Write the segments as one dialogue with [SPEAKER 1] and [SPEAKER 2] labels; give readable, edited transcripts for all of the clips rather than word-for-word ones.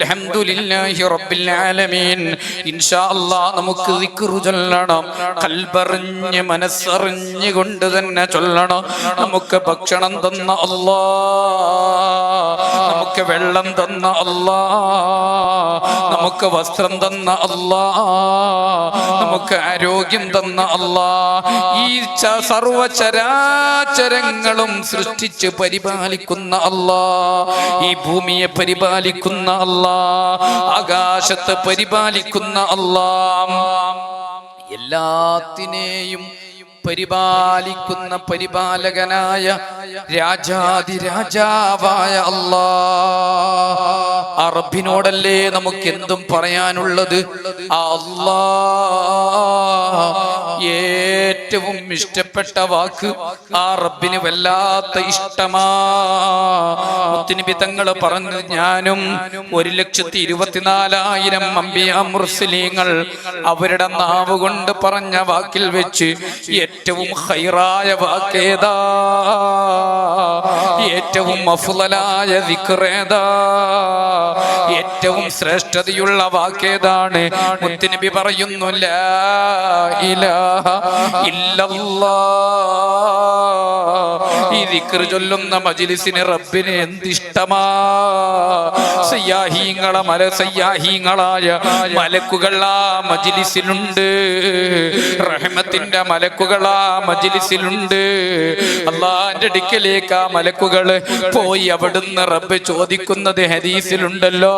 [SPEAKER 1] അൽഹംദുലില്ലാഹി റബ്ബിൽ ആലമീൻ. ഇൻഷാ അല്ലാഹ് നമുക്ക് ദിക്ർ ചൊല്ലണം. ഖൽബറിഞ്ഞ് മനസ്സറിഞ്ഞ് കൊണ്ട് തന്നെ ചൊല്ലണം. നമുക്ക് ഭക്ഷണം തന്ന അല്ലാഹ്, നമുക്ക് വെള്ളം തന്ന അല്ലാഹ്, നമുക്ക് വസ്ത്രം തന്ന അല്ലാഹ്, നമുക്ക് ആരോഗ്യം തന്ന അല്ലാഹ്, ഈ സർവചരാചരങ്ങളും സൃഷ്ടിച്ച് പരിപാലിക്കുന്ന അല്ലാഹ്, ഈ ഭൂമിയെ പരിപാലിക്കുന്ന അല്ലാഹ്, ആകാശത്തെ പരിപാലിക്കുന്ന അല്ലാഹ്, എല്ലാത്തിനെയും പരിപാലിക്കുന്ന പരിപാലകനായ രാജാതിരാജാവായ അല്ലാഹ്, ആ റബ്ബിനോടല്ലേ നമുക്ക് എന്തും പറയാനുള്ളത്. ആ അല്ലാഹ് ഏറ്റവും ഇഷ്ടപ്പെട്ട വാക്ക് ആ റബ്ബിന് വല്ലാത്ത ഇഷ്ടമാ. മുത്തുനബി തങ്ങൾ പറഞ്ഞു, ഞാനും 1,24,000 അംബിയാ മുർസലീങ്ങൾ അവരുടെ നാവ് കൊണ്ട് പറഞ്ഞ വാക്കിൽ വെച്ച് ഏറ്റവും ഖൈറായ വാക്കേതാ, ഏറ്റവും അഫ്ളലായ ദിക്റേതാ, ഏറ്റവും ശ്രേഷ്ഠതയുള്ള വാക്കേതാണ്? മുത്തുനബി പറയുന്നു, ലാ ഇലാഹ ഇല്ലല്ലാഹ്. ഈ ദിക്ർ ചൊല്ലുന്ന മജ്ലിസിന് റബ്ബിന് എന്തിഷ്ടമാ. സയ്യാഹീങ്ങളായ മലക്കുകൾ ആ മജ്ലിസിലുണ്ട്, റഹ്മത്തിന്റെ മലക്കുകൾ ആ മജ്ലിസിലുണ്ട്. അല്ലാഹുവിന്റെ അടുക്കലേക്ക് ആ മലക്കുകൾ പോയി അവിടുന്ന് റബ്ബ് ചോദിക്കുന്നത് ഹദീസിലുണ്ടല്ലോ,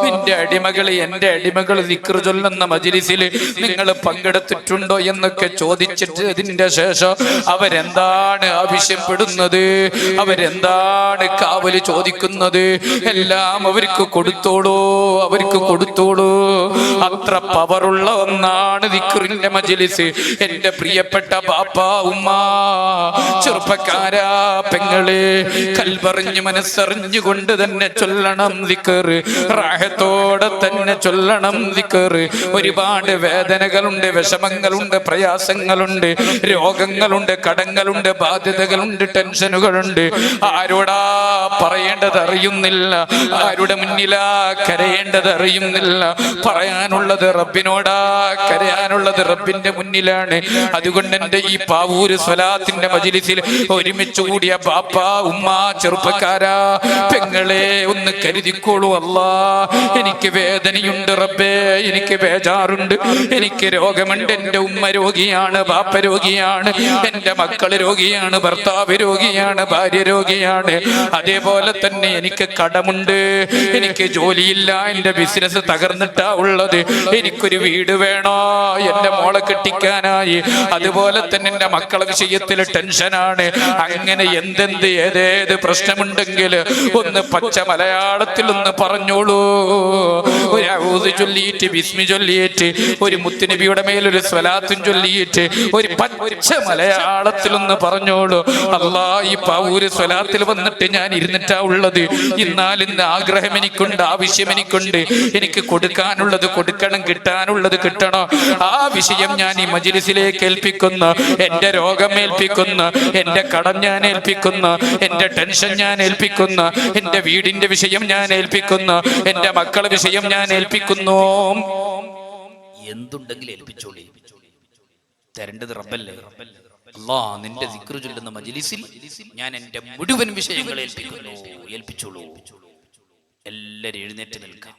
[SPEAKER 1] നിന്റെ അടിമകൾ, എന്റെ അടിമകൾ ദിക്ർ ചൊല്ലുന്ന മജ്ലിസിൽ നിങ്ങൾ പങ്കെടുത്തിട്ടുണ്ടോ എന്നൊക്കെ ചോദിച്ചിട്ട് അതിന്റെ ശേഷം അവരെന്താണ് ആവശ്യപ്പെടുന്നത്, അവരെന്താണ് കാവല് ചോദിക്കുന്നത്, എല്ലാം അവർക്ക് കൊടുത്തോളൂ, അവർക്ക് കൊടുത്തോളൂ. അത്ര പവറുള്ള ഒന്നാണ് ദിക്റിന്റെ മജ്ലിസ്. എന്റെ പ്രിയപ്പെട്ട ബാപ്പ, ഉമ്മ, ചെറുപ്പക്കാരാ, പെങ്ങളെ, കൽബറിഞ്ഞ് മനസ്സറിഞ്ഞുകൊണ്ട് തന്നെ ചൊല്ലണം ദിക്ർ, റാഹത്തോടെ തന്നെ ചൊല്ലണം ദിക്ർ. ഒരുപാട് വേദനകളുണ്ട്, വിഷമങ്ങളുണ്ട്, പ്രയാസങ്ങളുണ്ട്, രോഗങ്ങളുണ്ട്, കടങ്ങളുണ്ട്, ബാധ്യതകളുണ്ട്, ടെൻഷനുകളുണ്ട്. ആരോടാ പറയേണ്ടത് അറിയുന്നില്ല, ആരുടെ മുന്നിലാ കരയേണ്ടത് അറിയുന്നില്ല. പറയാനുള്ളത് റബ്ബിനോടാ, കരയാനുള്ളത് റബ്ബിന്റെ മുന്നിലാണ്. അതുകൊണ്ട് എന്റെ ഈ പാവൂര് സ്വലാത്തിന്റെ മജ്ലിസിൽ ഒരുമിച്ച് കൂടിയ ബാപ്പ, ഉമ്മ, ചെറുപ്പക്കാരാ, പെങ്ങളെ, ഒന്ന് കരുതിക്കോളൂ. അല്ലാഹ്, എനിക്ക് വേദനയുണ്ട് റബ്ബേ, എനിക്ക് ബേജാറുണ്ട്, എനിക്ക് രോഗമുണ്ട്. എന്റെ ഉമ്മ രോഗിയാണ്, ബാപ്പ രോഗിയാണ്, എന്റെ മക്കള് രോഗിയാണ്, ഭർത്താവ് രോഗിയാണ്, ഭാര്യ രോഗിയാണ്. അതേപോലെ തന്നെ എനിക്ക് കടമുണ്ട്, എനിക്ക് ജോലിയില്ല, എന്റെ ബിസിനസ് തകർന്നിട്ടാ ഉള്ളത്, എനിക്കൊരു വീട് വേണോ എന്റെ മോളെ കെട്ടിക്കാനായി. അതുപോലെ തന്നെ എന്റെ മക്കളെ വിഷയത്തിൽ ടെൻഷനാണ്. അങ്ങനെ എന്തെന്ത് ഏതേത് പ്രശ്നമുണ്ടെങ്കിൽ ഒന്ന് പച്ച മലയാളത്തിൽ ഒന്ന് പറഞ്ഞോളൂ. ഒരു ഔദ് ചൊല്ലിയിട്ട്, ബിസ്മി ചൊല്ലിയിട്ട്, ഒരു മുത്തുനബിയുടെ മേലൊരു സ്വലാത്തും ചൊല്ലിയിട്ട് ഒരു പച്ച മലയാളത്തിൽ ഒന്ന് പറഞ്ഞോളൂ. അല്ലാഹ്, ഈ പാവൂര് സ്വലാത്തിൽ വന്നിട്ട് ഞാൻ ഇരുന്നിട്ടാ ഉള്ളത്. ഇന്ന് ആഗ്രഹം എനിക്കുണ്ട്, ആവശ്യം എനിക്കുണ്ട്, എനിക്ക് കൊടുക്കാനുള്ളത് കൊടുക്കണം, കിട്ടാനുള്ളത് കിട്ടണം. ആ വിഷയം ഞാൻ ഈ മജ്ലിസിലേക്ക് ഏൽപ്പിക്കുന്ന, എന്റെ രോഗം ഏൽപ്പിക്കുന്ന, എന്റെ കടം ഞാൻ ഏൽപ്പിക്കുന്ന, എന്റെ ടെൻഷൻ ഞാൻ ഏൽപ്പിക്കുന്ന, എന്റെ വീടിന്റെ വിഷയം ഞാൻ ഏൽപ്പിക്കുന്ന, എന്റെ മക്കളെ വിഷയം ഞാൻ ഏൽപ്പിക്കുന്നു. എന്തുണ്ടെങ്കിലും ഏൽപ്പിച്ചോളി, തരേണ്ടത് റബ്ബല്ലേ. അല്ലാഹ്, നിന്റെ ദിക്ർ ചൊല്ലുന്ന മജ്ലിസിൽ ഞാൻ എന്റെ മുഴുവൻ വിഷയങ്ങൾ ഏൽപ്പിക്കുന്നു, ഏൽപ്പിച്ചോളൂ. എല്ലാരും എഴുന്നേറ്റ് നിൽക്കാം.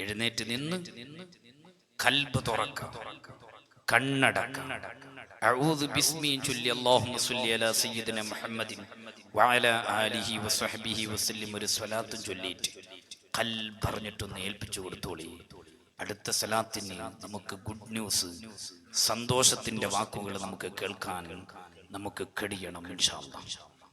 [SPEAKER 1] എഴുന്നേറ്റ് നിന്ന് ഖൽബ് തുറക്കാം, കണ്ണടക്കാം. അഊദു ബിസ്മി ചൊല്ലി അല്ലാഹുമ്മ സ്വല്ലി അലാ സയ്യിദിന മുഹമ്മദിൻ വഅലാ ആലിഹി വസഹ്ബിഹി വസല്ലം ഒരു സ്വലാത്തും ചൊല്ലിയിട്ട് ഖൽബ് അറിഞ്ഞിട്ടൊന്ന് ഏൽപ്പിച്ചു കൊടുത്തോളി. അടുത്ത സലാത്തിന് നമുക്ക് ഗുഡ് ന്യൂസ്, സന്തോഷത്തിന്റെ വാക്കുകൾ നമുക്ക് കേൾക്കാൻ നമുക്ക് കഴിയണം ഇൻഷാ അല്ലാഹ്.